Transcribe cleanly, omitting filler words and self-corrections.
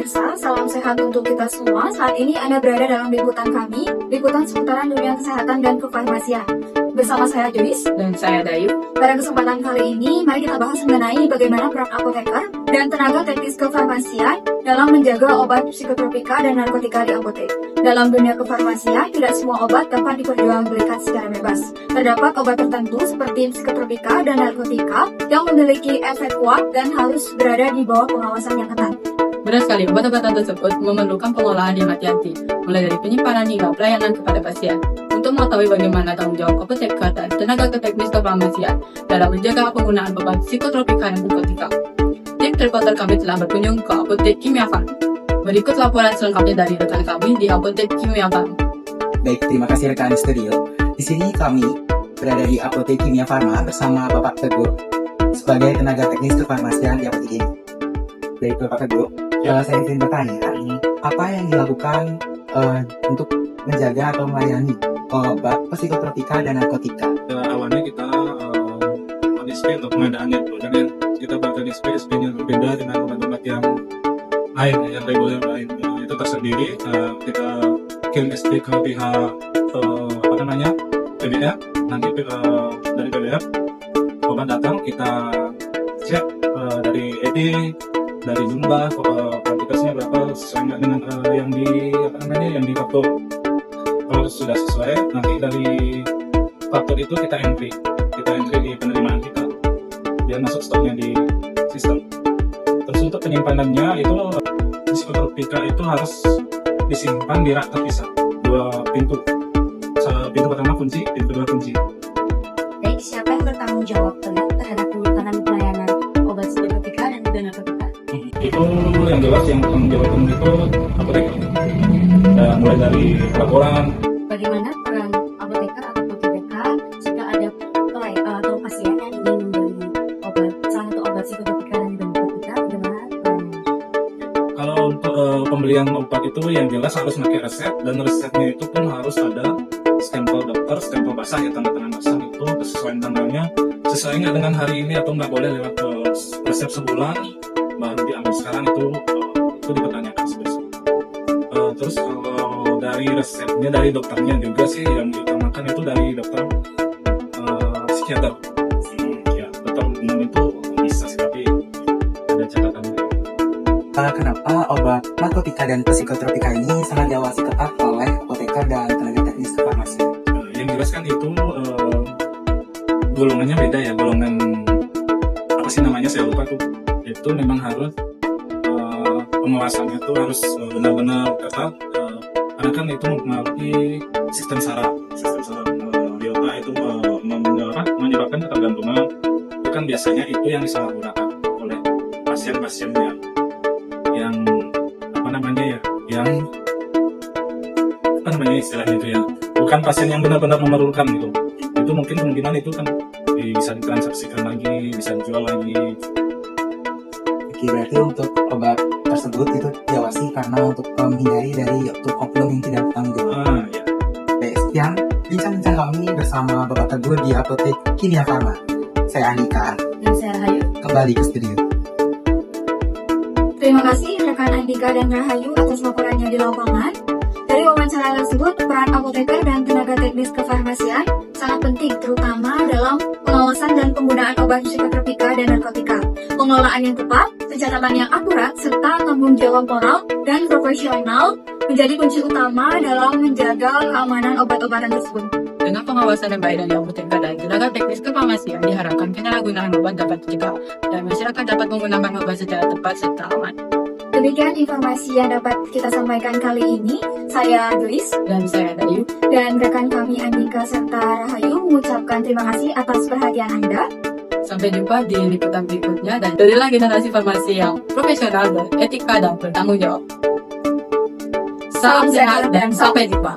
pemirsa, salam sehat untuk kita semua. Saat ini Anda berada dalam liputan kami, liputan seputaran dunia kesehatan dan kefarmasian. Bersama saya Joyce dan saya Dayu. Pada kesempatan kali ini, mari kita bahas mengenai bagaimana peran apoteker dan tenaga teknis kefarmasian dalam menjaga obat psikotropika dan narkotika di apotek. Dalam dunia kefarmasian, tidak semua obat dapat diperjualbelikan secara bebas. Terdapat obat tertentu seperti psikotropika dan narkotika yang memiliki efek kuat dan harus berada di bawah pengawasan yang ketat. Benar sekali, obat-obatan tersebut memerlukan pengolahan yang hati-hati, mulai dari penyimpanan hingga pelayanan kepada pasien. Untuk mengetahui bagaimana tanggung jawab apoteker dan tenaga teknis kefarmasian dalam menjaga penggunaan obat psikotropika dan narkotika, tim reporter kami telah berkunjung ke Apotek Kimia Farm. Berikut laporan selengkapnya dari rekan kami di Apotek Kimia Farm. Baik, terima kasih rekan studio. Di sini kami berada di Apotek Kimia Farma bersama Bapak Teguh sebagai tenaga teknis kefarmasian di apotek ini. Baik, Bapak Teguh, saya ingin bertanya, apa yang dilakukan untuk menjaga atau melayani obat psikotropika dan narkotika? Awalnya kita SP untuk pengadaannya dulu, dan kita bakal SP-nya berbeda dengan obat-obat yang lain, yang reguler lain. Itu tersendiri, kita kirim SP ke pihak PBR, nanti dari PBR obat datang, kita cek dari ED, dari jumlah kuantitasnya berapa sesuai dengan yang di faktor. Kalau sudah sesuai, nanti dari faktor itu kita entry di penerimaan kita biar masuk stoknya di sistem. Terus untuk penyimpanannya itu psikotropika itu harus disimpan di rak terpisah, 2 pintu. Pintu pertama kunci, pintu kedua kunci. Baik, siapa yang bertanggung jawab terhadap penyimpanan pelayanan obat psikotropika dan juga narkotika? Itu yang jelas yang bertanggung jawab itu apoteker. Mulai dari laporan. Bagaimana peran apoteker atau PPK jika ada atau pasien yang ingin membeli salah satu obat psikotropika dan juga narkotika, bagaimana perannya? Kalau untuk pembelian obat itu yang jelas harus pakai resep, dan resepnya itu pun harus ada stempel dokter, stempel basah ya, tanda tangan basah itu sesuai tanggalnya, sesuai nggak dengan hari ini atau nggak boleh lewat resep sebulan baru diambil sekarang, itu dipertanyakan sebenarnya. Terus kalau dari resepnya dari dokternya juga sih yang diutamakan itu dari dokter psikiater. Ya, dokter umum itu bisa sih, tapi ada catatan. Kenapa obat narkotika dan psikotropika ini sangat diawasi ketat oleh apoteker dan tenaga teknis kefarmasian? Yang jelas kan itu golongannya beda ya, golongan apa sih namanya saya lupa tuh. Itu memang harus pengawasannya tuh harus benar-benar ketat, karena kan itu mempengaruhi sistem saraf biota, itu menyebabkan ketergantungan. Itu kan biasanya itu yang disalahgunakan oleh pasien-pasien yang istilahnya itu ya, bukan pasien yang benar-benar memerlukan gitu. Itu mungkin kemungkinan itu kan bisa ditransaksikan lagi, bisa dijual lagi. Oke, berarti untuk obat tersebut itu diawasi karena untuk menghindari dari oknum yang tidak bertanggung jawab. Ya. Baik, sekian bincang-bincang kami bersama Bapak Teguh di Apotek Kimia Farma. Saya Andika. Dan saya Rahayu. Kembali ke studio. Terima kasih rekan Andika dan Rahayu atas laporannya di lapangan. Dari wawancara tersebut, peran apoteker dan tenaga teknis kefarmasian sangat penting, terutama dalam pengawasan dan penggunaan obat psikotropika dan narkotika. Pengelolaan yang tepat, pencatatan yang akurat, serta tanggung jawab moral dan profesional menjadi kunci utama dalam menjaga keamanan obat-obatan tersebut. Dengan pengawasan yang baik dari apoteker dan tenaga teknis kefarmasian, diharapkan penyalahgunaan obat dapat dicegah dan masyarakat dapat menggunakan obat secara tepat serta aman. Demikian informasi yang dapat kita sampaikan kali ini. Saya Joyce Dan saya Dayu. dan rekan kami Andika serta Rahayu mengucapkan terima kasih atas perhatian Anda. Sampai jumpa di liputan berikutnya, dan berilah generasi farmasi yang profesional, beretika, dan bertanggung jawab. Salam sehat dan sampai jumpa.